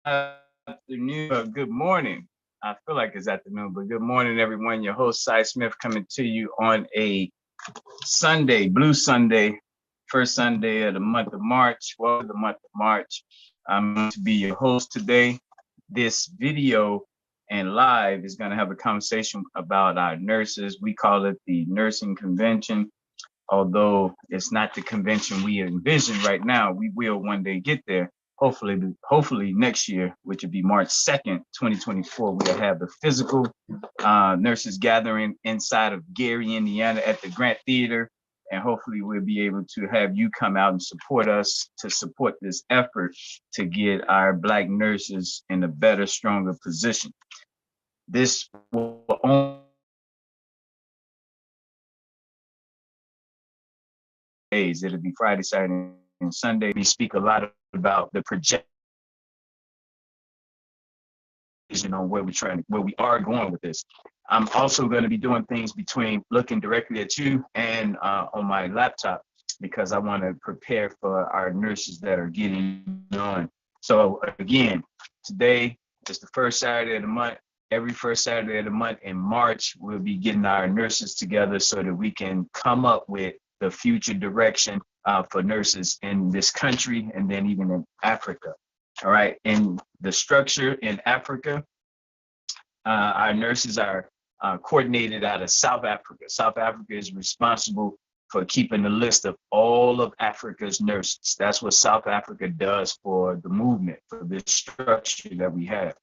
afternoon, good morning. I feel like it's afternoon, but good morning, everyone. Your host, Cy Smith, coming to you on a Sunday, Blue Sunday, first Sunday of the month of March. Well, the month of March. I'm going to be your host today. This video and live is going to have a conversation about our nurses. We call it the Nursing Convention. Although it's not the convention we envision right now, we will one day get there. Hopefully next year, which would be March 2nd, 2024, we'll have the physical nurses gathering inside of Gary, Indiana at the Grant Theater. And hopefully we'll be able to have you come out and support us to support this effort to get our Black nurses in a better, stronger position. This will only days. It'll be Friday, Saturday, and Sunday. We speak a lot about the projection on where we are going with this. I'm also going to be doing things between looking directly at you and on my laptop, because I want to prepare for our nurses that are getting on. So again, today is the first Saturday of the month. Every first Saturday of the month in March, we'll be getting our nurses together so that we can come up with the future direction for nurses in this country and then even in Africa. All right. In the structure in Africa, our nurses are coordinated out of South Africa. South Africa is responsible for keeping the list of all of Africa's nurses. That's what South Africa does for the movement, for this structure that we have.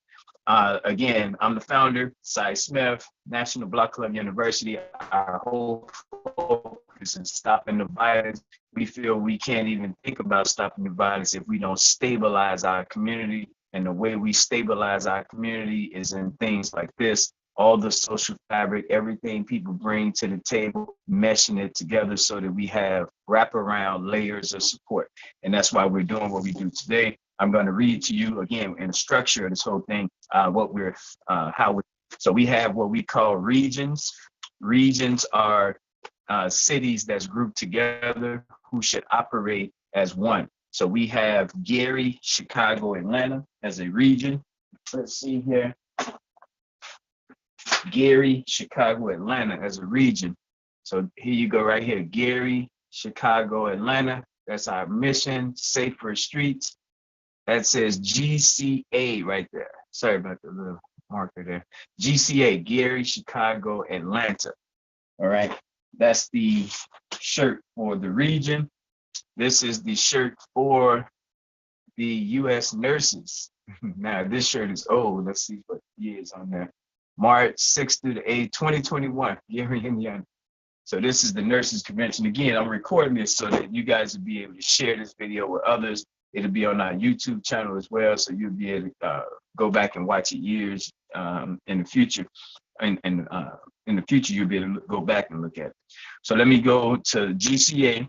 Again, I'm the founder, Cy Smith, National Block Club University. Our whole focus is stopping the violence. We feel we can't even think about stopping the violence if we don't stabilize our community. And the way we stabilize our community is in things like this, all the social fabric, everything people bring to the table, meshing it together so that we have wraparound layers of support. And that's why we're doing what we do today. I'm going to read to you again in the structure of this whole thing, so we have what we call regions. Regions are cities that's grouped together who should operate as one. So we have Gary, Chicago, Atlanta as a region. Let's see here. Gary, Chicago, Atlanta as a region. So here you go right here. Gary, Chicago, Atlanta. That's our mission, safer streets. That says GCA right there. Sorry about the little marker there. GCA, Gary, Chicago, Atlanta. All right. That's the shirt for the region. This is the shirt for the U.S. nurses. Now, this shirt is old. Let's see what year is on there. March 6th through the 8th, 2021, Gary, Indiana. So this is the Nurses Convention. Again, I'm recording this so that you guys will be able to share this video with others. It'll be on our YouTube channel as well, so you'll be able to go back and watch it years in the future. And in the future, you'll be able to go back and look at it. So let me go to GCA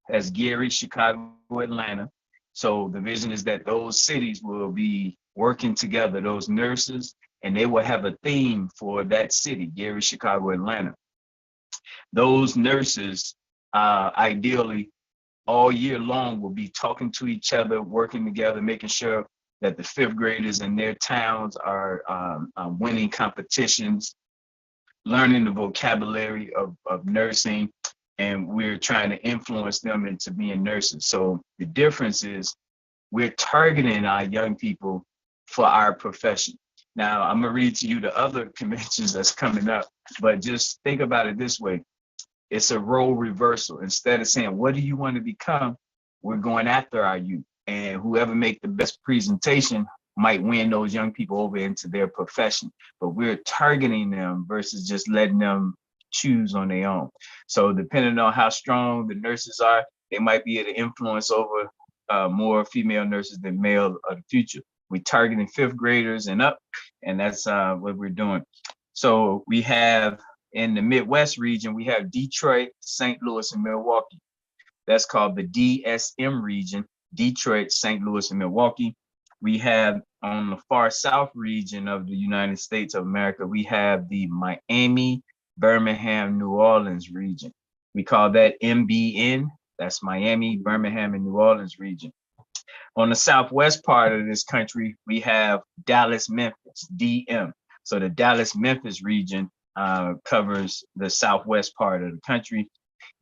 as Gary, Chicago, Atlanta. So the vision is that those cities will be working together, those nurses, and they will have a theme for that city, Gary, Chicago, Atlanta. Those nurses, ideally, all year long will be talking to each other, working together, making sure that the fifth graders in their towns are winning competitions, learning the vocabulary of nursing, and we're trying to influence them into being nurses. So the difference is we're targeting our young people for our profession. Now, I'm gonna read to you the other conventions that's coming up, but just think about it this way. It's a role reversal. Instead of saying, what do you want to become? We're going after our youth, and whoever make the best presentation might win those young people over into their profession. But we're targeting them versus just letting them choose on their own. So depending on how strong the nurses are, they might be able to influence over more female nurses than male of the future. We're targeting fifth graders and up, and that's what we're doing. So we have in the Midwest region, we have Detroit, St. Louis, and Milwaukee. That's called the DSM region, Detroit, St. Louis, and Milwaukee. We have on the far south region of the United States of America, we have the Miami, Birmingham, New Orleans region. We call that MBN. That's Miami, Birmingham, and New Orleans region. On the southwest part of this country, we have Dallas, Memphis, DM. So the Dallas, Memphis region covers the southwest part of the country.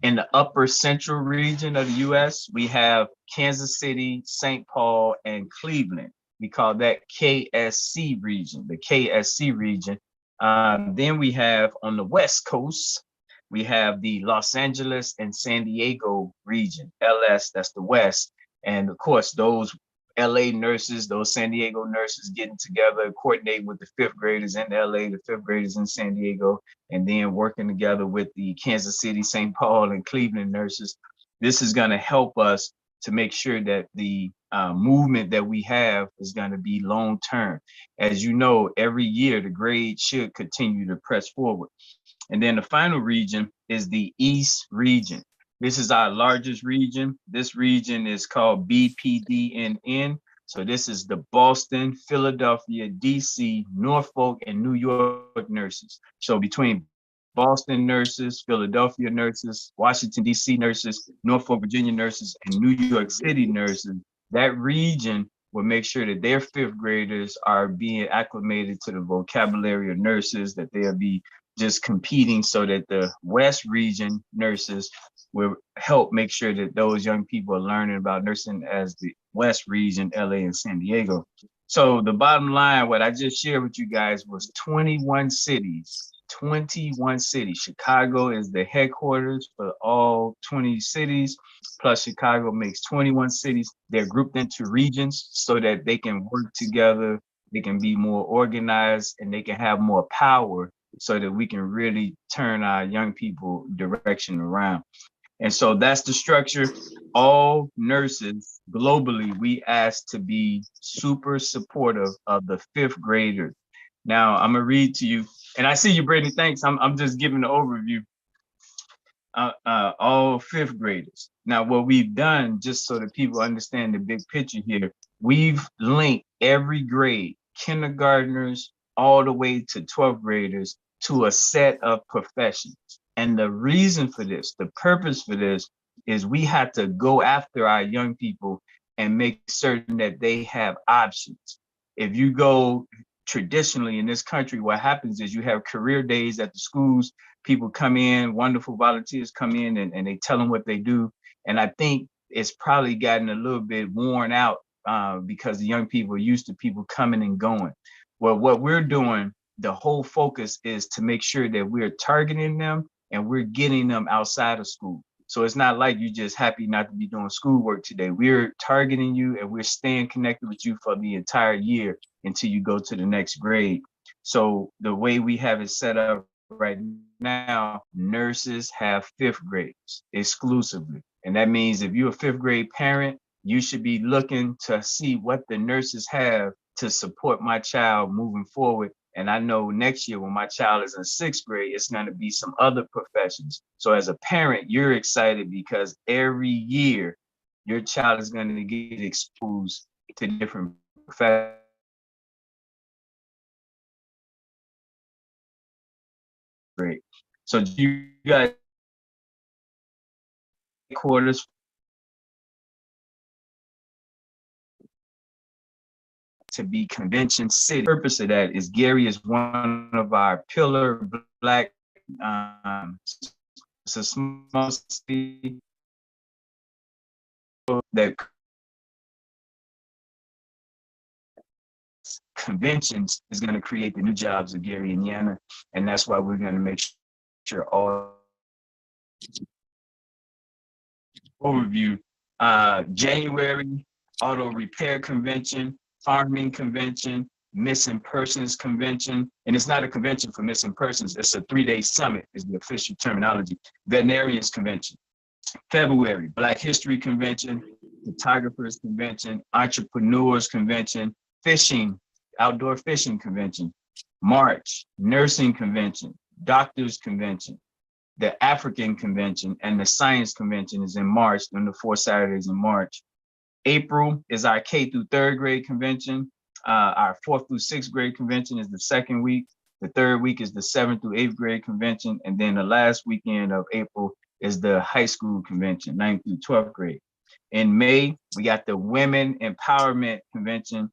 In the upper central region of the US, we have Kansas City, St. Paul, and Cleveland. We call that KSC region, the KSC region. Then we have on the West Coast, we have the Los Angeles and San Diego region, LS, that's the West. And of course, those LA nurses, those San Diego nurses getting together, coordinating with the fifth graders in LA, the fifth graders in San Diego, and then working together with the Kansas City, St. Paul, and Cleveland nurses. This is going to help us to make sure that the movement that we have is going to be long term. As you know, every year the grade should continue to press forward. And then the final region is the East region. This is our largest region. This region is called BPDNN. So this is the Boston, Philadelphia, DC, Norfolk, and New York nurses. So between Boston nurses, Philadelphia nurses, Washington, DC nurses, Norfolk, Virginia nurses, and New York City nurses, that region will make sure that their fifth graders are being acclimated to the vocabulary of nurses, that they'll be just competing so that the West region nurses will help make sure that those young people are learning about nursing as the West region, LA and San Diego. So the bottom line, what I just shared with you guys was 21 cities. Chicago is the headquarters for all 20 cities, plus Chicago makes 21 cities. They're grouped into regions so that they can work together, they can be more organized, and they can have more power so that we can really turn our young people direction around. And so that's the structure. All nurses globally, we ask to be super supportive of the fifth graders. Now I'm gonna read to you, and I see you, Brittany, thanks. I'm just giving the overview. All fifth graders. Now what we've done, just so that people understand the big picture here, we've linked every grade, kindergartners all the way to 12th graders, to a set of professions. And the reason for this, the purpose for this, is we have to go after our young people and make certain that they have options. If you go traditionally in this country, what happens is you have career days at the schools, people come in, wonderful volunteers come in and they tell them what they do. And I think it's probably gotten a little bit worn out because the young people are used to people coming and going. Well, what we're doing, the whole focus is to make sure that we're targeting them and we're getting them outside of school. So it's not like you're just happy not to be doing schoolwork today. We're targeting you and we're staying connected with you for the entire year until you go to the next grade. So the way we have it set up right now, nurses have fifth graders exclusively. And that means if you're a fifth grade parent, you should be looking to see what the nurses have to support my child moving forward. And I know next year when my child is in sixth grade, it's going to be some other professions. So as a parent, you're excited because every year your child is going to get exposed to different professions. Great. So you got quarters to be convention city. The purpose of that is Gary is one of our pillar Black, it's a small city that conventions is going to create the new jobs of Gary, Indiana. And that's why we're going to make sure all overview, January, auto repair convention, farming convention, missing persons convention. And it's not a convention for missing persons. It's a 3-day summit is the official terminology. Veterinarians convention. February, Black History Convention, Photographers Convention, Entrepreneurs Convention, Fishing, Outdoor Fishing Convention. March, Nursing Convention, Doctors Convention, the African Convention, and the Science Convention is in March, on the 4 Saturdays in March. April is our K through 3rd grade convention. Our 4th through 6th grade convention is the 2nd week. The 3rd week is the 7th through 8th grade convention. And then the last weekend of April is the high school convention, 9th through 12th grade. In May, we got the Women Empowerment Convention.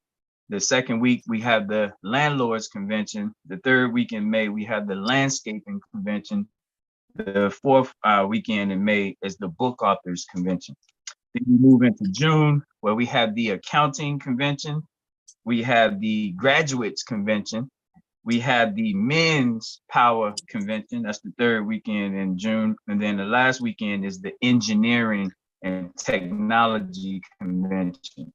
The second week, we have the Landlords Convention. The third week in May, we have the Landscaping Convention. The fourth weekend in May is the Book Authors Convention. Then we move into June, where we have the Accounting Convention. We have the Graduates Convention. We have the Men's Power Convention. That's the third weekend in June. And then the last weekend is the Engineering and Technology Convention.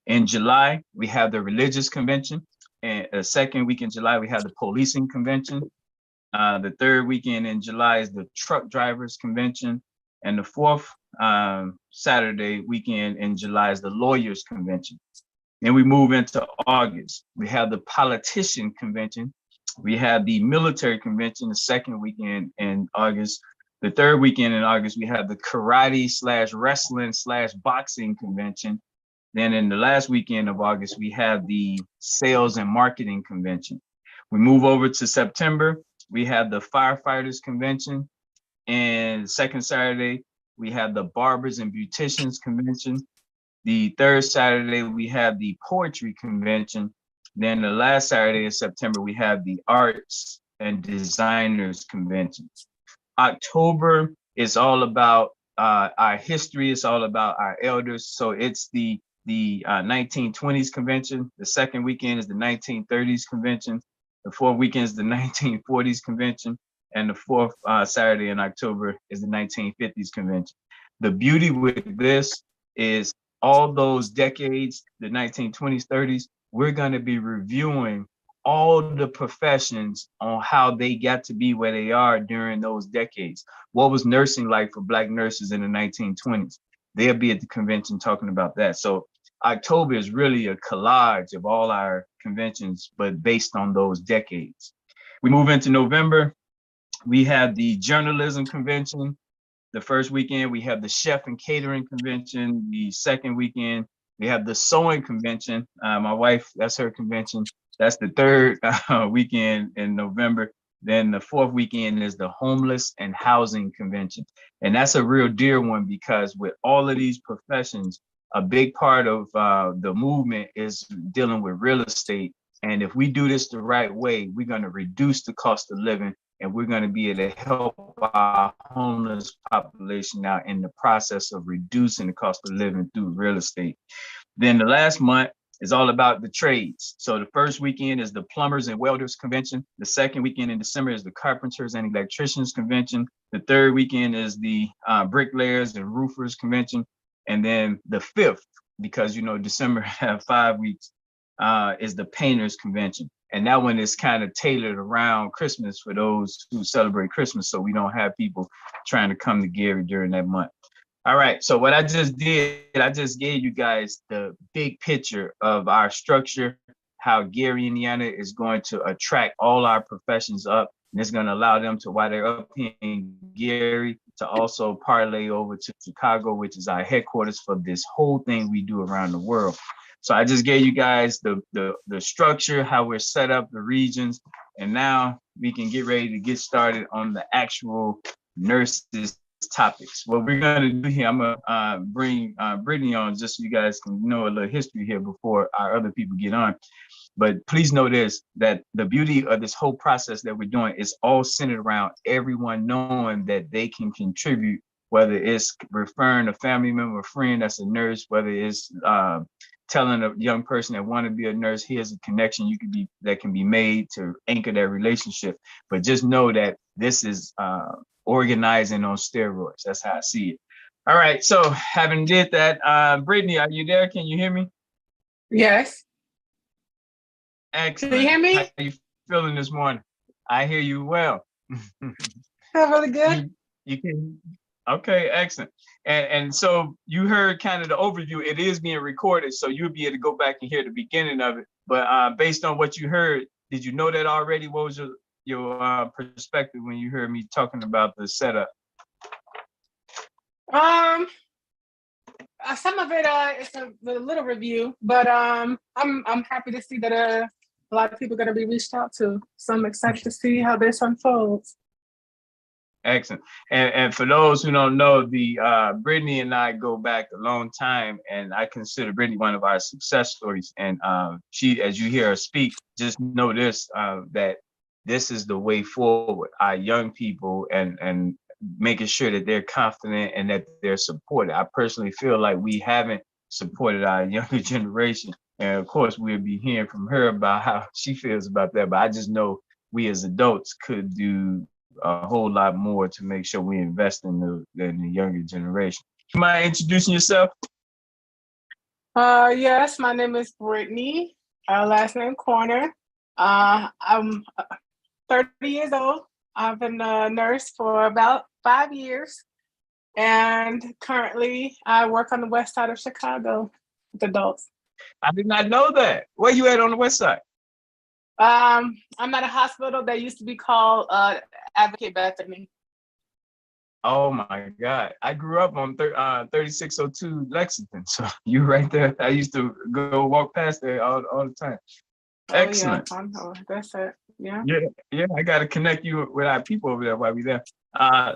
In July, we have the Religious Convention. And the second week in July, we have the Policing Convention. The third weekend in July is the Truck Drivers Convention. And the fourth Saturday weekend in July is the Lawyers Convention. Then we move into August. We have the Politician Convention. We have the Military Convention the second weekend in August. The third weekend in August, we have the Karate/Wrestling/Boxing Convention. Then in the last weekend of August, we have the Sales and Marketing Convention. We move over to September. We have the Firefighters Convention. And second Saturday, we have the Barbers and Beauticians Convention. The third Saturday, we have the Poetry Convention. Then the last Saturday of September, we have the Arts and Designers Convention. October is all about our history. It's all about our elders. So it's the 1920s convention. The second weekend is the 1930s convention. The fourth weekend is the 1940s convention. And the fourth Saturday in October is the 1950s convention. The beauty with this is all those decades, the 1920s, 30s, we're going to be reviewing all the professions on how they got to be where they are during those decades. What was nursing like for Black nurses in the 1920s? They'll be at the convention talking about that. So October is really a collage of all our conventions, but based on those decades. We move into November. We have the Journalism Convention. The first weekend, we have the Chef and Catering Convention. The second weekend, we have the Sewing Convention. My wife, that's her convention. That's the third weekend in November. Then the fourth weekend is the Homeless and Housing Convention. And that's a real dear one because with all of these professions, a big part of the movement is dealing with real estate. And if we do this the right way, we're going to reduce the cost of living, and we're going to be able to help our homeless population out in the process of reducing the cost of living through real estate. Then the last month is all about the trades. So the first weekend is the Plumbers and Welders Convention. The second weekend in December is the Carpenters and Electricians Convention. The third weekend is the Bricklayers and Roofers Convention. And then the fifth, because December have 5 weeks, is the Painters Convention. And that one is kind of tailored around Christmas for those who celebrate Christmas, so we don't have people trying to come to Gary during that month. All right, so what I just did, I just gave you guys the big picture of our structure, how Gary, Indiana is going to attract all our professions up, and it's going to allow them to, while they're up here in Gary, to also parlay over to Chicago, which is our headquarters for this whole thing we do around the world. So I just gave you guys the structure, how we're set up, the regions, and now we can get ready to get started on the actual nurses topics. What we're gonna do here, I'm gonna bring Brittany on just so you guys can know a little history here before our other people get on. But please know this, that the beauty of this whole process that we're doing is all centered around everyone knowing that they can contribute, whether it's referring a family member, a friend that's a nurse, whether it's telling a young person that want to be a nurse, here's a connection that can be made to anchor that relationship. But just know that this is organizing on steroids. That's how I see it. All right, so having did that, Brittany, are you there? Can you hear me? Yes. Excellent. Can you hear me? How are you feeling this morning? I hear you well. I'm really good. You can. Okay, excellent. And so you heard kind of the overview. It is being recorded, so you'll be able to go back and hear the beginning of it. But based on what you heard, did you know that already? What was your perspective when you heard me talking about the setup? Some of it it's a little review, but I'm happy to see that a lot of people are going to be reached out to. So I'm excited to see how this unfolds. Excellent. And for those who don't know, the Brittany and I go back a long time, and I consider Brittany one of our success stories. And she, as you hear her speak, just know this, that this is the way forward. Our young people and making sure that they're confident and that they're supported. I personally feel like we haven't supported our younger generation. And of course, we'll be hearing from her about how she feels about that. But I just know we as adults could do a whole lot more to make sure we invest in the younger generation. You mind introducing yourself? Yes, my name is Brittany. Last name Corner. I'm 30 years old. I've been a nurse for about 5 years, and currently I work on the west side of Chicago with adults. I did not know that. Where you at on the west side? I'm at a hospital that used to be called Advocate Bethany. Oh my God. I grew up on 3602 Lexington. So you right there. I used to go walk past there all the time. Excellent. Oh, yeah, that's it. Yeah. Yeah. I got to connect you with our people over there while we're there.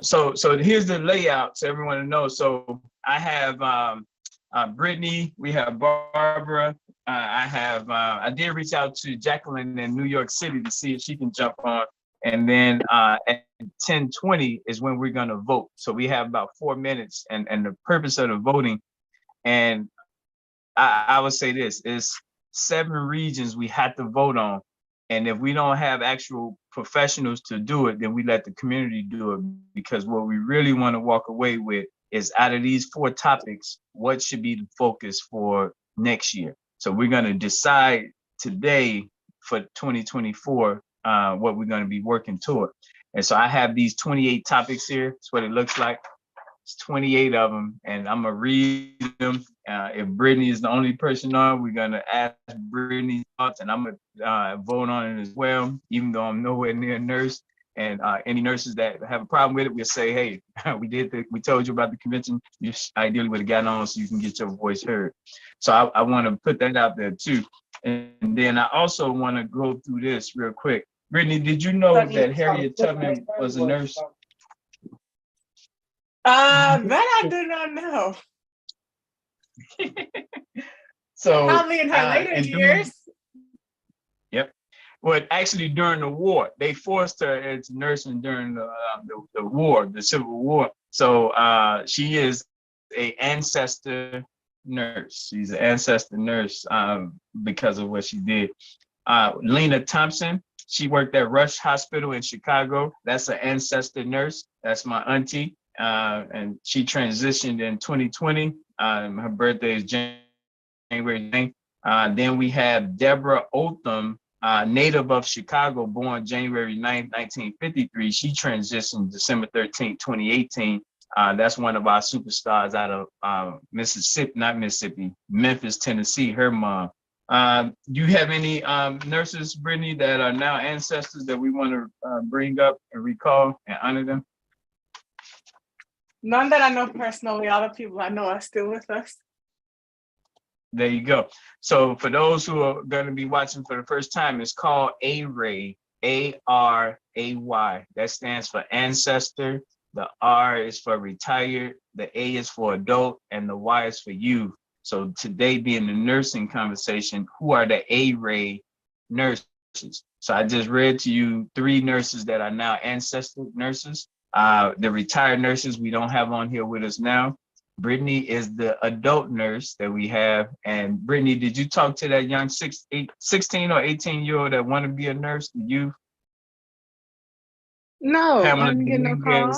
So here's the layout so everyone to know. So I have Brittany, we have Barbara. I did reach out to Jacqueline in New York City to see if she can jump on. And then at 10:20 is when we're going to vote. So we have about 4 minutes. And the purpose of the voting, and I would say this, is 7 regions we have to vote on. And if we don't have actual professionals to do it, then we let the community do it. Because what we really want to walk away with is, out of these 4 topics, what should be the focus for next year. So we're going to decide today for 2024 what we're going to be working toward. And so I have these 28 topics here. That's what it looks like. It's 28 of them, and I'm gonna read them. If Brittany is the only person on, we're gonna ask Brittany's thoughts, and I'm gonna vote on it as well, even though I'm nowhere near a nurse. And any nurses that have a problem with it, we'll say, hey, we told you about the convention. You ideally would have gotten on so you can get your voice heard. So I want to put that out there too. And then I also want to go through this real quick. Brittany, did you know that Harriet Tubman was a nurse? That I do not know. So probably in her later years. Yep. Well, actually, during the war, they forced her into nursing during the war, the Civil War. So she is an ancestor nurse. She's an ancestor nurse because of what she did. Lena Thompson, she worked at Rush Hospital in Chicago. That's an ancestor nurse. That's my auntie. And she transitioned in 2020. Her birthday is January 9th. Then we have Deborah Otham, native of Chicago, born January 9th, 1953. She transitioned December 13th, 2018. That's one of our superstars out of Memphis, Tennessee, her mom. Do you have any nurses, Brittany, that are now ancestors that we want to bring up and recall and honor them? None that I know personally. All the people I know are still with us. There you go. So for those who are going to be watching for the first time, it's called ARAY, ARAY. That stands for ancestor. The R is for retired. The A is for adult, and the Y is for youth. So today, being the nursing conversation, who are the ARAY nurses? So I just read to you 3 nurses that are now ancestor nurses. The retired nurses we don't have on here with us now. Brittany is the adult nurse that we have. And Brittany, did you talk to that young 16 or 18-year-old that want to be a nurse, the youth? No, I didn't get no call.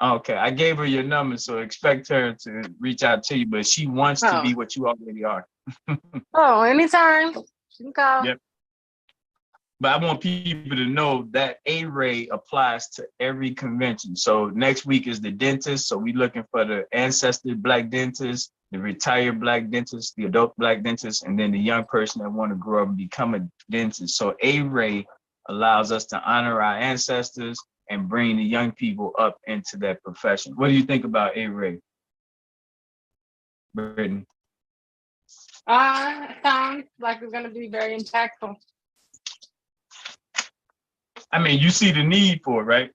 Okay, I gave her your number, so expect her to reach out to you, but she wants to be what you already are. Oh, anytime. She can call. Yep. But I want people to know that ARAY applies to every convention. So next week is the dentist. So we're looking for the ancestor Black dentist, the retired Black dentist, the adult Black dentist, and then the young person that want to grow up and become a dentist. So ARAY allows us to honor our ancestors and bring the young people up into that profession. What do you think about ARAY, Brittany? Sounds like it's going to be very impactful. I mean, you see the need for it, right?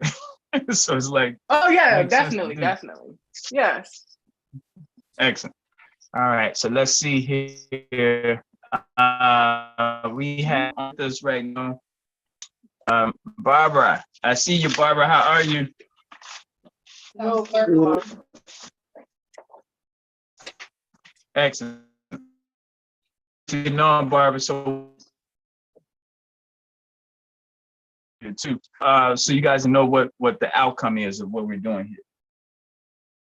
So it's like, Oh yeah, makes sense to definitely, do. definitely. Yes. Excellent. All right, so let's see here. We have with us right now, Barbara. I see you, Barbara. How are you? Excellent. You know, Barbara. So, too. So you guys know what the outcome is of what we're doing here.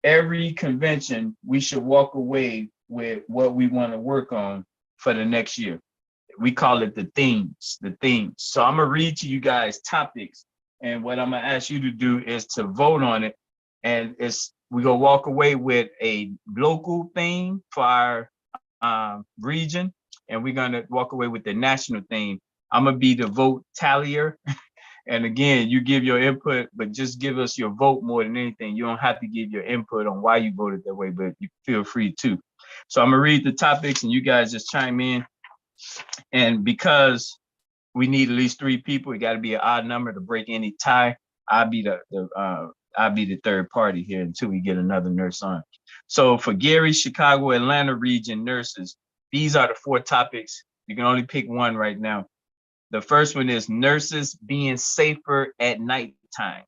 Every convention, we should walk away with what we want to work on for the next year. We call it the themes, So I'm gonna read to you guys topics, and what I'm gonna ask you to do is to vote on it. And we gonna walk away with a local theme for our region, and we're gonna walk away with the national theme. I'm gonna be the vote tallier. And again, you give your input, but just give us your vote more than anything. You don't have to give your input on why you voted that way, but you feel free to. So I'm gonna read the topics and you guys just chime in. And because we need at least 3 people, it got to be an odd number to break any tie. I'll be the third party here until we get another nurse on. So for Gary, Chicago, Atlanta region nurses, these are the 4 topics. You can only pick one right now. The first one is nurses being safer at nighttime.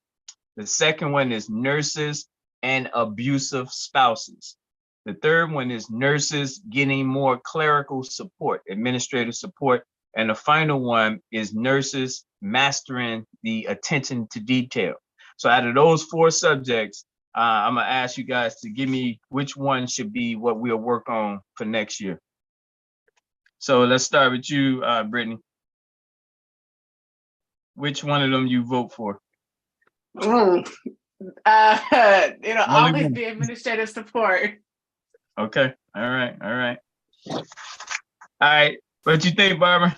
The second one is nurses and abusive spouses. The third one is nurses getting more clerical support, administrative support. And the final one is nurses mastering the attention to detail. So out of those 4 subjects, I'm gonna ask you guys to give me which one should be what we'll work on for next year. So let's start with you, Brittany. Which one of them you vote for? Always one. the administrative support. Okay. All right. All right. What you think, Barbara?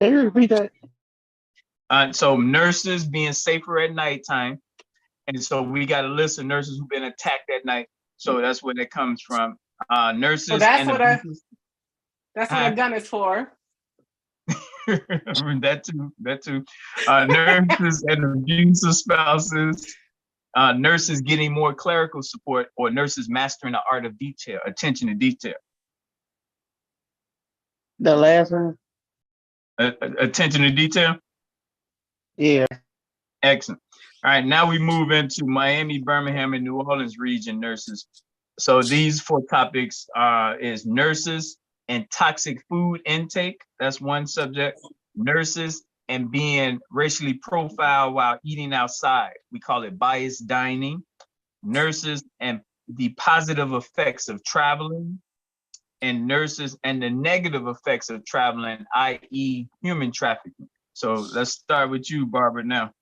Can you repeat that? So nurses being safer at nighttime. And so we got a list of nurses who've been attacked at night. So that's where that comes from. Nurses. So that's and what that's what a gun is for. that too. Nurses and abusive spouses, nurses getting more clerical support, or nurses mastering the art of detail, attention to detail. The last one? Attention to detail? Yeah. Excellent. All right, now we move into Miami, Birmingham, and New Orleans region nurses. So these 4 topics is nurses and toxic food intake. That's one subject. Nurses and being racially profiled while eating outside. We call it biased dining. Nurses and the positive effects of traveling. And nurses and the negative effects of traveling, i.e. human trafficking. So let's start with you, Barbara, now.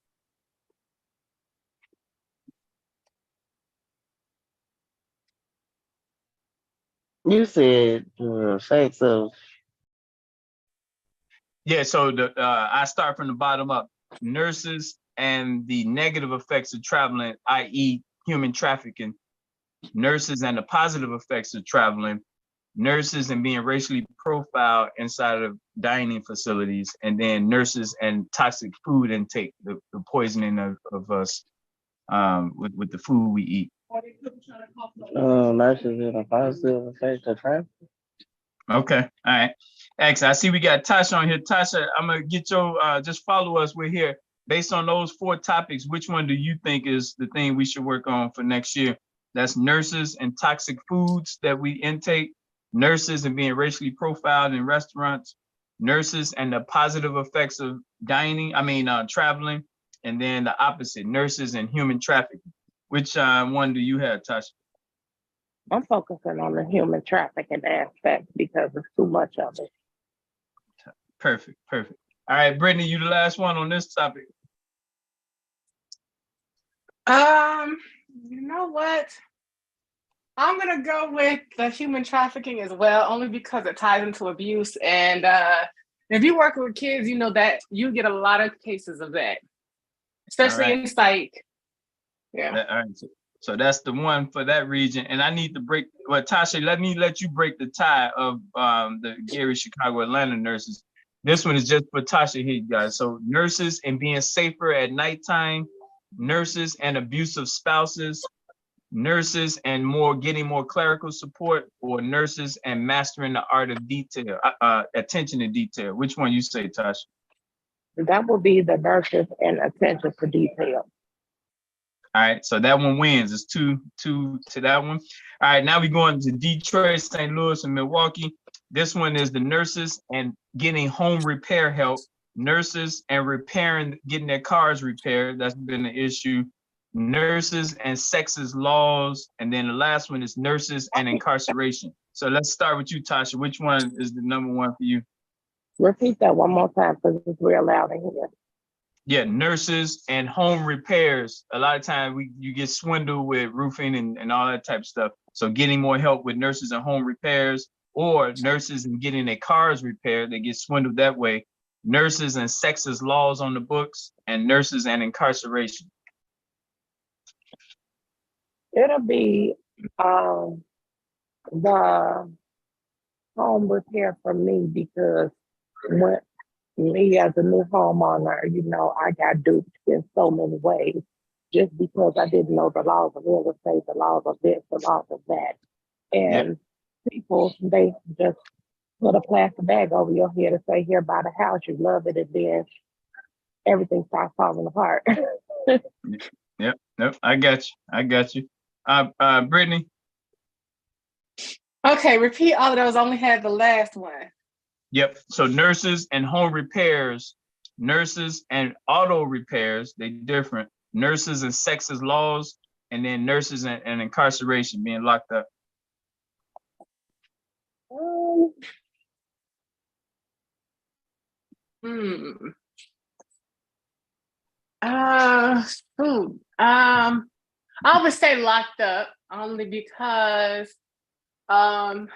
You said the effects of. Yeah, so I start from the bottom up. Nurses and the negative effects of traveling, i.e. human trafficking. Nurses and the positive effects of traveling. Nurses and being racially profiled inside of dining facilities. And then nurses and toxic food intake, the poisoning of us with the food we eat. Nurses and a positive effect of traffic. Okay, all right. Excellent. I see we got Tasha on here. Tasha, I'm gonna get your just follow us. We're here. Based on those 4 topics, which one do you think is the thing we should work on for next year? That's nurses and toxic foods that we intake, nurses and being racially profiled in restaurants, nurses and the positive effects of traveling, and then the opposite, nurses and human trafficking. Which one do you have, Tasha? I'm focusing on the human trafficking aspect because there's too much of it. Perfect. All right, Brittany, you the last one on this topic. You know what? I'm gonna go with the human trafficking as well, only because it ties into abuse. And if you work with kids, you know that you get a lot of cases of that, especially in psych. Yeah. All right. So that's the one for that region. And I need to break, well, Tasha, let you break the tie of the Gary, Chicago, Atlanta nurses. This one is just for Tasha here, guys. So nurses and being safer at nighttime, nurses and abusive spouses, nurses and getting more clerical support, or nurses and mastering the art of detail, attention to detail. Which one you say, Tasha? That would be the nurses and attention to detail. All right, so that one wins. It's two to that one. All right, now we're going to Detroit, St. Louis, and Milwaukee. This one is the nurses and getting home repair help, nurses and getting their cars repaired. That's been an issue. Nurses and sexist laws. And then the last one is nurses and incarceration. So let's start with you, Tasha. Which one is the number one for you? Repeat that one more time because it's real loud in here. Yeah, nurses and home repairs. A lot of times you get swindled with roofing and all that type of stuff. So getting more help with nurses and home repairs, or nurses and getting their cars repaired, they get swindled that way. Nurses and sexist laws on the books, and nurses and incarceration. It'll be the home repair for me, because when me as a new homeowner, you know, I got duped in so many ways just because I didn't know the laws of real estate, the laws of this, the laws of that. And people, they just put a plastic bag over your head and say, here, buy the house, you love it, and then everything starts falling apart. Yep, I got you. Brittany? Okay, repeat all of those. Only had the last one. Yep. So nurses and home repairs, nurses and auto repairs, they different. Nurses and sexist laws, and then nurses and incarceration, being locked up. I would say locked up only because I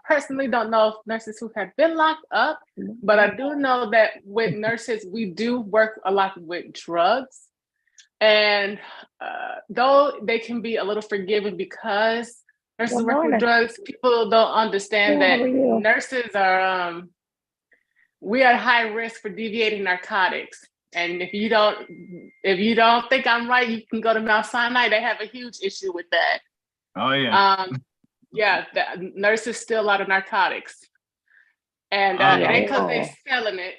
personally don't know if nurses who have been locked up, but I do know that with nurses, we do work a lot with drugs. And though they can be a little forgiving because nurses work with drugs, people don't understand that nurses are, we are high risk for deviating narcotics. And if you don't think I'm right, you can go to Mount Sinai. They have a huge issue with that. Oh yeah. Yeah, the nurses steal a lot of narcotics, and it ain't because they're selling it.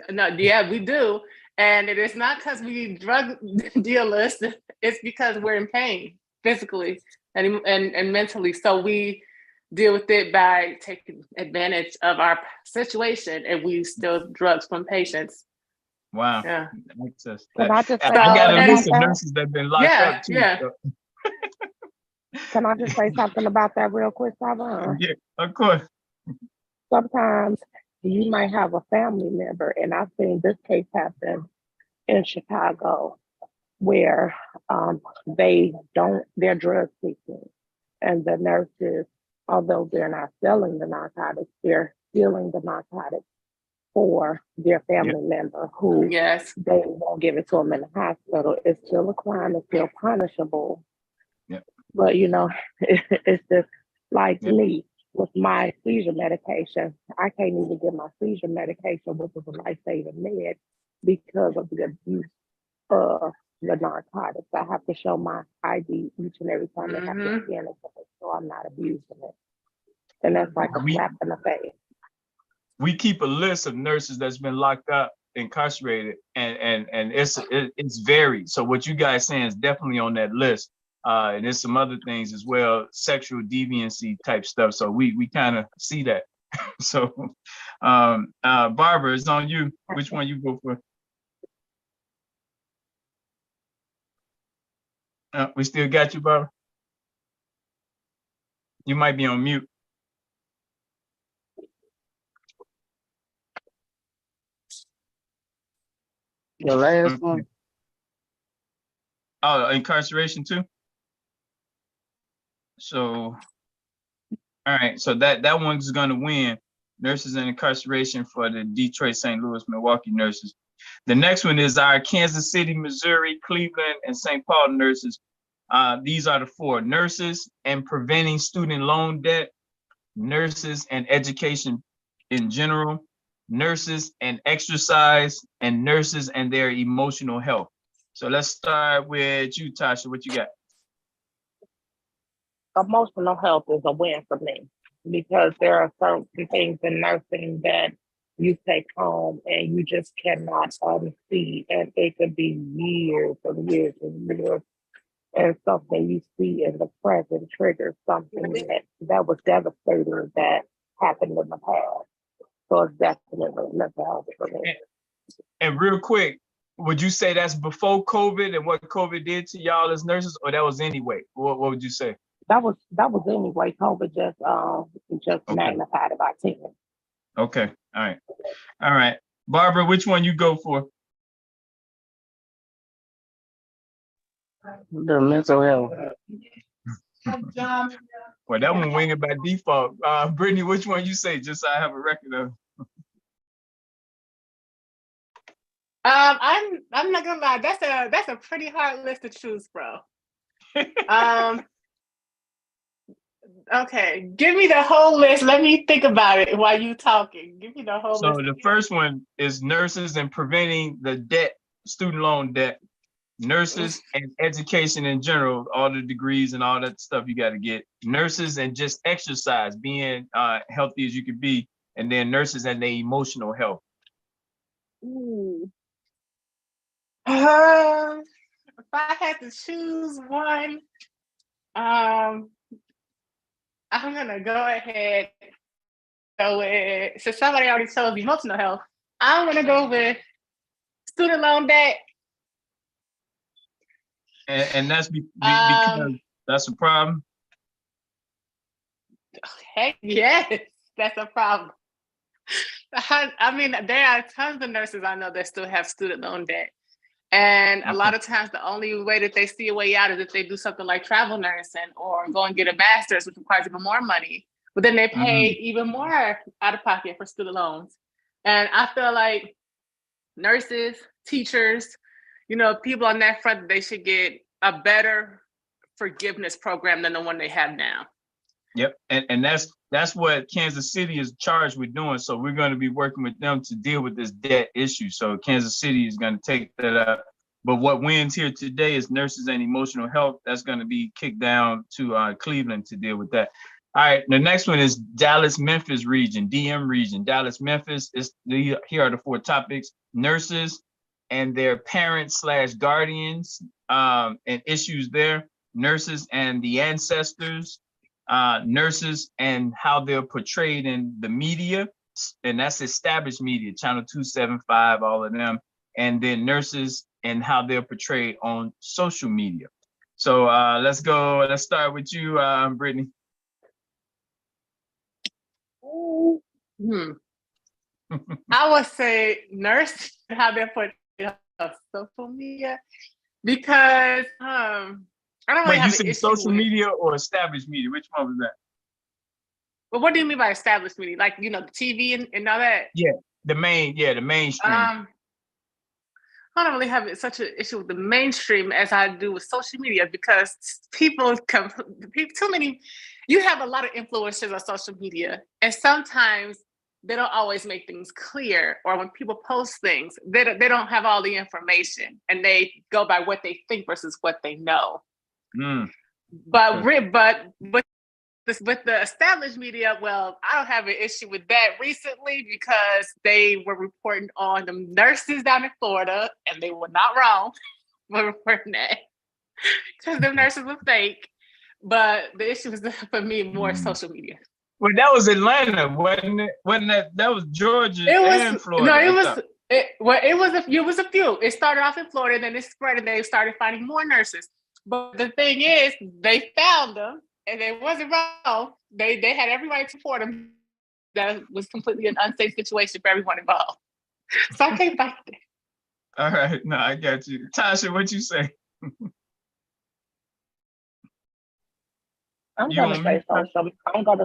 No, yeah, we do, and it is not because we drug dealers. It's because we're in pain physically and mentally. So we deal with it by taking advantage of our situation, and we steal drugs from patients. Wow. Yeah. I got a list of nurses that have been locked up too. Yeah. So. Can I just say something about that real quick, Savon? Yeah, of course. Sometimes you might have a family member, and I've seen this case happen in Chicago, where they're drug seeking, and the nurses, although they're not selling the narcotics, they're stealing the narcotics for their family member who they won't give it to them in the hospital. It's still a crime, it's still punishable. But, you know, it's just like me with my seizure medication. I can't even get my seizure medication, which is a life-saving med, because of the abuse of the narcotics. I have to show my ID each and every time they have to scan it to make sure I'm not abusing it. And that's like a slap in the face. We keep a list of nurses that's been locked up, incarcerated, and it's varied. So what you guys saying is definitely on that list. And there's some other things as well, sexual deviancy type stuff. So we kind of see that. So Barbara, it's on you. Which one you go for? We still got you, Barbara? You might be on mute. The last one? Oh, incarceration too? So, all right, so that one's gonna win. Nurses and incarceration for the Detroit, St. Louis, Milwaukee nurses. The next one is our Kansas City, Missouri, Cleveland, and St. Paul nurses. These are the four: nurses and preventing student loan debt, nurses and education in general, nurses and exercise, and nurses and their emotional health. So let's start with you, Tasha. What you got? Emotional health is a win for me because there are certain things in nursing that you take home and you just cannot unsee, and it could be years and years and years. And something you see in the present triggers something that was devastating that happened in the past. So it's definitely mental health for me. And real quick, would you say that's before COVID and what COVID did to y'all as nurses, or that was anyway? What would you say? That was anyway. COVID just magnified it by 10. Okay. All right. Barbara, which one you go for? The mental health. Well, that one winging by default. Brittany, which one you say? Just so I have a record of. I'm not gonna lie. That's a pretty hard list to choose from. Okay, give me the whole list. Let me think about it while you talking. Give me the whole list. So the first one is nurses and preventing the debt, student loan debt, nurses and education in general, all the degrees and all that stuff you got to get. Nurses and just exercise, being healthy as you could be, and then nurses and their emotional health. If I had to choose one, I'm gonna go ahead. So since somebody already chose emotional health, I'm gonna go with student loan debt. And that's because that's a problem. Heck yes, that's a problem. I mean, there are tons of nurses I know that still have student loan debt. And a lot of times the only way that they see a way out is if they do something like travel nursing or go and get a master's, which requires even more money. But then they pay even more out of pocket for student loans. And I feel like nurses, teachers, people on that front, they should get a better forgiveness program than the one they have now. Yep, and that's what Kansas City is charged with doing. So we're going to be working with them to deal with this debt issue. So Kansas City is going to take that up. But what wins here today is nurses and emotional health. That's going to be kicked down to Cleveland to deal with that. All right, the next one is Dallas-Memphis region, DM region. Dallas-Memphis, here are the 4 topics: nurses and their parents/guardians and issues there, nurses and the ancestors, nurses and how they're portrayed in the media, and that's established media, Channel 275, all of them, and then nurses and how they're portrayed on social media. So let's start with you, Brittany. I would say nurse, how they're portrayed on social media, because I don't really have you said social media or established media? Which one was that? Well, what do you mean by established media? Like, the TV and all that? Yeah, the mainstream. I don't really have such an issue with the mainstream as I do with social media, because you have a lot of influencers on social media, and sometimes they don't always make things clear, or when people post things, they don't have all the information, and they go by what they think versus what they know. But with the established media, well, I don't have an issue with that recently, because they were reporting on the nurses down in Florida, and they were not wrong for reporting that, because the nurses were fake. But the issue was for me more social media. Well, that was Atlanta, wasn't it? Wasn't that was Georgia and Florida? No, it was a few. It started off in Florida, then it spread, and they started finding more nurses. But the thing is, they found them, and they wasn't wrong. They had every right to report them. That was completely an unsafe situation for everyone involved. So I can't fight it. All right, no, I got you. Tasha, what you say? I'm gonna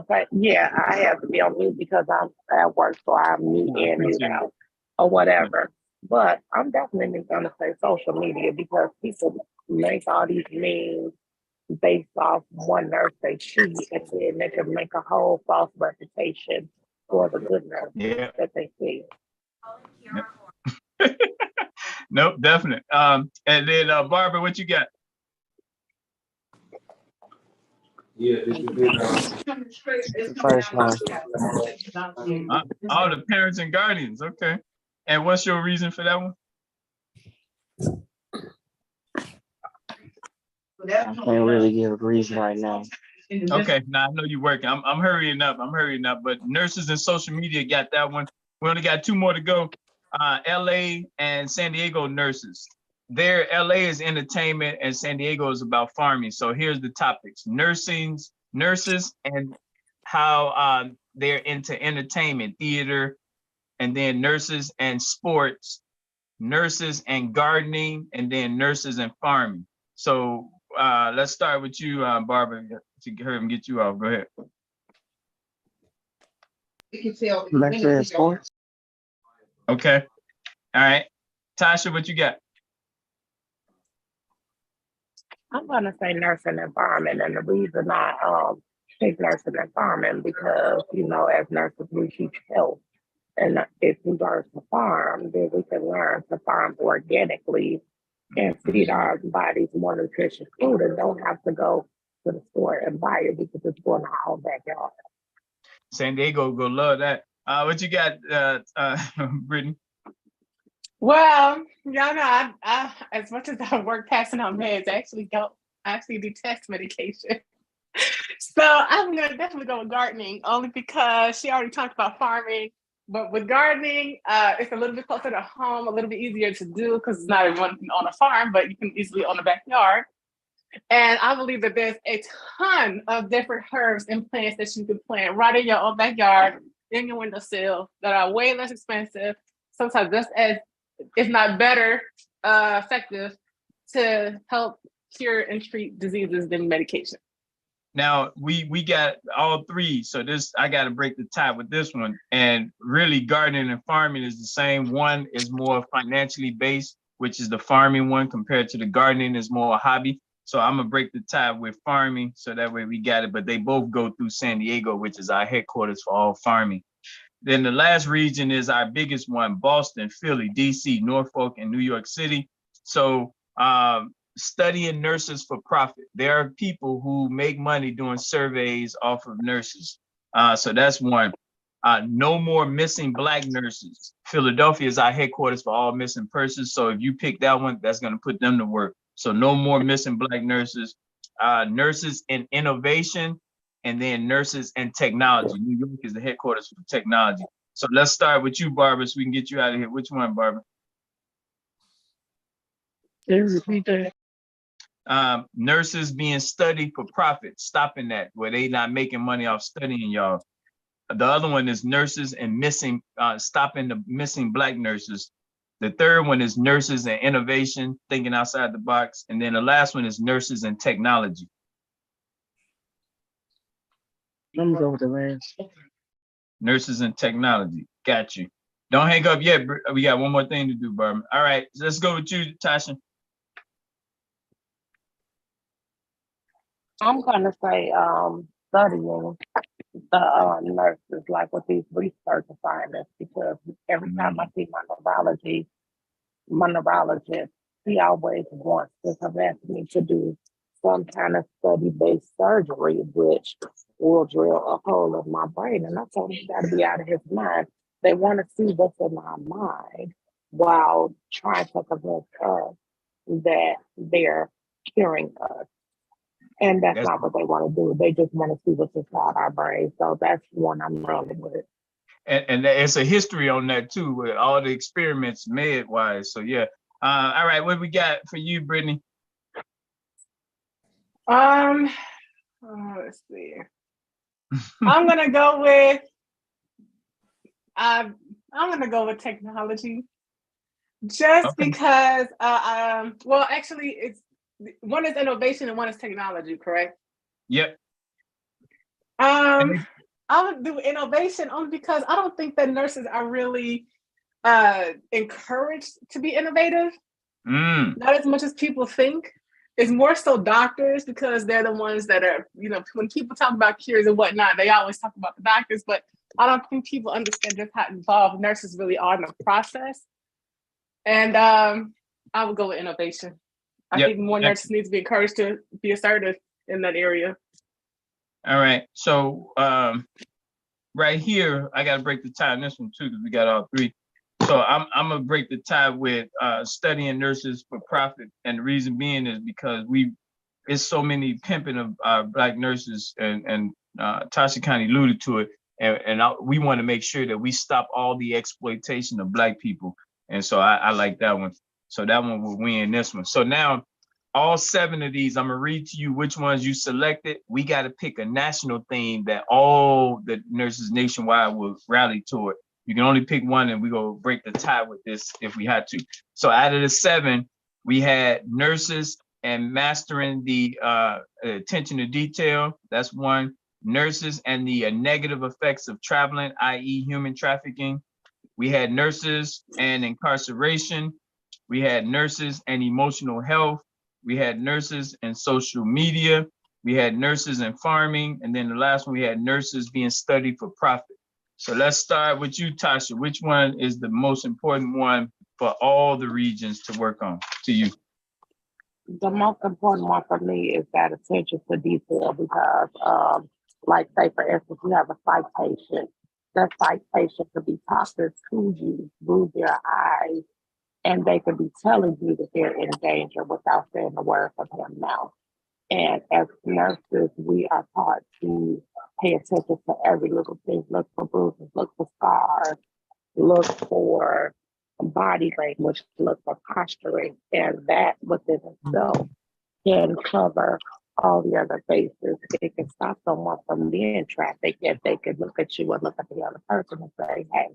say, yeah, I have to be on mute because I'm at work, so I'm mute in, mute out, or whatever. But I'm definitely gonna say social media, because people make all these memes based off one nurse they cheat, and then they can make a whole false reputation for the goodness Yeah. that they see. Nope, definite. And then Barbara, what you got? Yeah, the first one. All the parents and guardians. Okay. And what's your reason for that one? I can't really give a reason right now. Okay, now I know you're working. I'm hurrying up. But nurses and social media got that one. We only got 2 more to go. LA and San Diego nurses. There, LA is entertainment and San Diego is about farming. So here's the topics: nurses, and how they're into entertainment, theater, and then nurses and sports, nurses and gardening, and then nurses and farming. So let's start with you, Barbara, to hurry and get you off. Go ahead. Nurses and sports. Okay. All right. Tasha, what you got? I'm gonna say nursing and farming, and the reason I pick nursing and farming because as nurses we teach health, and if we learn to farm, then we can learn to farm organically and feed our bodies more nutritious food, and don't have to go to the store and buy it because it's going our own backyard. San Diego go love that. What you got, Brittany? Well, y'all know, I as much as I work passing out meds, I actually detest medication. So I'm gonna definitely go with gardening, only because she already talked about farming. But with gardening, it's a little bit closer to home, a little bit easier to do because it's not everyone can own a farm, but you can easily own a backyard. And I believe that there's a ton of different herbs and plants that you can plant right in your own backyard, in your windowsill, that are way less expensive, sometimes just as, if not better, effective to help cure and treat diseases than medication. Now we got all 3, so I got to break the tie with this one. And really, gardening and farming is the same. One is more financially based, which is the farming one, compared to the gardening is more a hobby. So I'm gonna break the tie with farming, so that way we got it. But they both go through San Diego, which is our headquarters for all farming. Then the last region is our biggest one: Boston, Philly, DC, Norfolk, and New York City. So studying nurses for profit. There are people who make money doing surveys off of nurses. So that's one. No more missing Black nurses. Philadelphia is our headquarters for all missing persons. So if you pick that one, that's going to put them to work. So no more missing Black nurses. Nurses in innovation, and then nurses and technology. New York is the headquarters for technology. So let's start with you, Barbara, so we can get you out of here. Which one, Barbara? Can you repeat that? Nurses being studied for profit, stopping that, where they not making money off studying y'all. The other one is nurses and stopping the missing Black nurses. The third one is nurses and innovation, thinking outside the box. And then the last one is nurses and technology. Let me go with the last. Nurses and technology. Got you. Don't hang up yet. We got one more thing to do, Barbara. All right, so let's go with you, Tasha. I'm gonna say studying the nurses, like with these research assignments, because every time I see my neurologist, he always wants to have asked me to do some kind of study-based surgery, which will drill a hole in my brain. And I told him he got to be out of his mind. They want to see what's in our mind while trying to convince us that they're curing us. And that's not what they want to do. They just want to see what's inside our brain. So that's one I'm rolling with. And it's a history on that too, with all the experiments med-wise. So yeah. All right, what we got for you, Brittany? Let's see. I'm gonna go with technology, just because. Well, actually, it's one is innovation and one is technology, correct? Yep. I would do innovation only because I don't think that nurses are really encouraged to be innovative. Not as much as people think. It's more so doctors, because they're the ones that are, when people talk about cures and whatnot, they always talk about the doctors, but I don't think people understand just how involved nurses really are in the process. And I would go with innovation. I think more nurses need to be encouraged to be assertive in that area. All right. So right here, I got to break the tie on this one too, because we got all three. So I'm gonna break the tie with studying nurses for profit, and the reason being is because it's so many pimping of Black nurses, and Tasha County alluded to it, and we want to make sure that we stop all the exploitation of Black people, and so I like that one. So that one will win this one. So now, all 7 of these, I'm gonna read to you which ones you selected. We got to pick a national theme that all the nurses nationwide will rally toward. You can only pick one, and we're gonna break the tie with this if we had to. So out of the 7, we had nurses and mastering the attention to detail. That's one. Nurses and the negative effects of traveling, i.e. human trafficking. We had nurses and incarceration. We had nurses and emotional health. We had nurses and social media. We had nurses and farming. And then the last one, we had nurses being studied for profit. So let's start with you, Tasha. Which one is the most important one for all the regions to work on to you? The most important one for me is that attention to detail, because like say for instance, you have a citation. That citation could be talking to you through their eyes, and they could be telling you that they're in danger without saying a word from their mouth. And as nurses, we are taught to pay attention to every little thing. Look for bruises, look for scars, look for body language, look for posturing. And that within itself can cover all the other bases. It can stop someone from being trafficked if they could look at you and look at the other person and say, hey,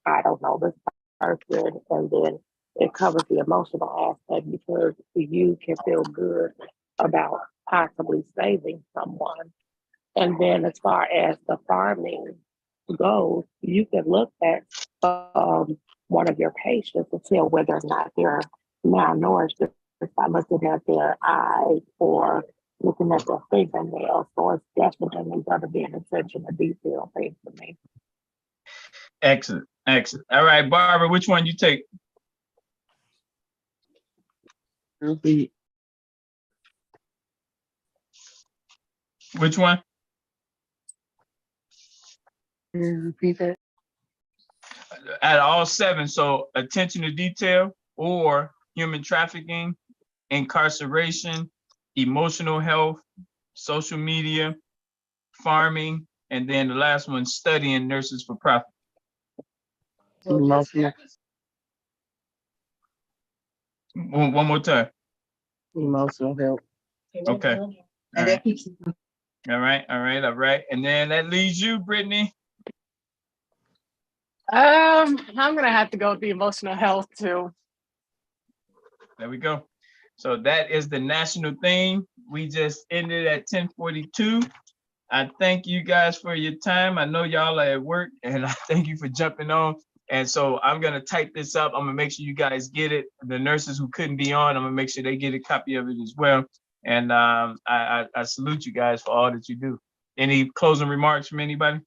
I don't know this person. And then it covers the emotional aspect, because you can feel good about possibly saving someone. And then as far as the farming goes, you can look at one of your patients to tell whether or not they're malnourished just by looking at their eyes or looking at their fingernails. So it's definitely going to be an attention to detail thing for me. Excellent, excellent. All right, Barbara, which one you take? Repeat. Which one? Repeat that. At all 7, so attention to detail or human trafficking, incarceration, emotional health, social media, farming, and then the last one, studying nurses for profit. Emotional. One more time. Emotional health. Okay. All right. All right, all right, all right. And then that leaves you, Brittany. I'm gonna have to go with the emotional health too. There we go. So that is the national theme. We just ended at 10:42. I thank you guys for your time. I know y'all are at work, and I thank you for jumping on. And so I'm gonna type this up. I'm gonna make sure you guys get it. The nurses who couldn't be on, I'm gonna make sure they get a copy of it as well. And I salute you guys for all that you do. Any closing remarks from anybody?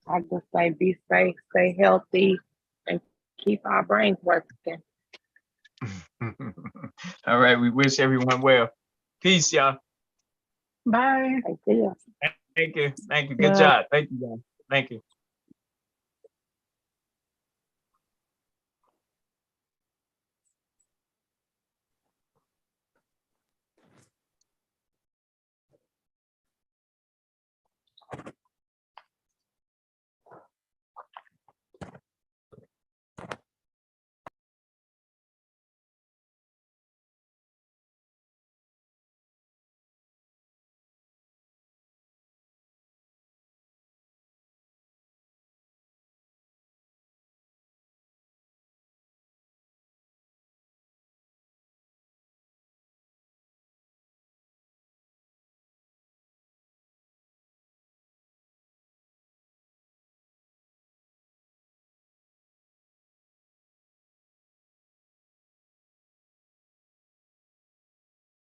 I just say be safe, stay healthy, and keep our brains working. All right, we wish everyone well. Peace, y'all. Bye. Thank you. Thank you. Thank you. Good job. Thank you, guys. Thank you.